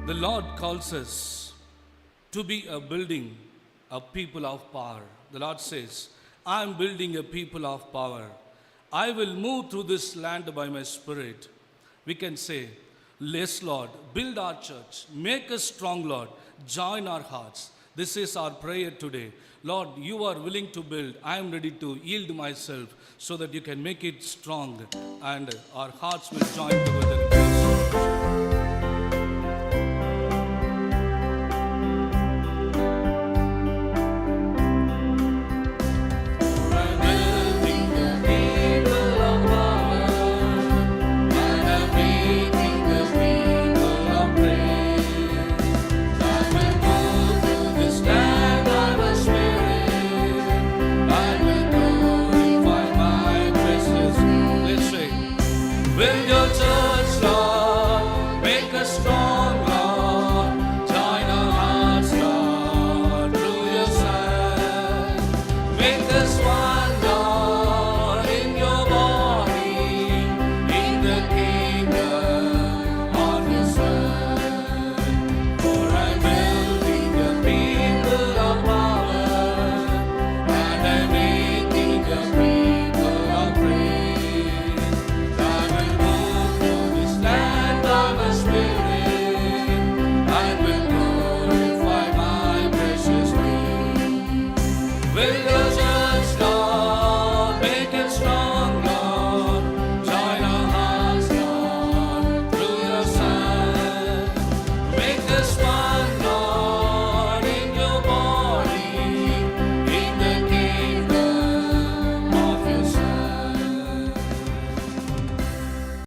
The Lord calls us to be a building, a people of power. The Lord says, I am building a people of power. I will move through this land by my spirit. We can say, yes, Lord, build our church. Make us strong, Lord. Join our hearts. This is our prayer today. Lord, you are willing to build. I am ready to yield myself so that you can make it strong and our hearts will join together in peace. Build your church, Lord, make us strong.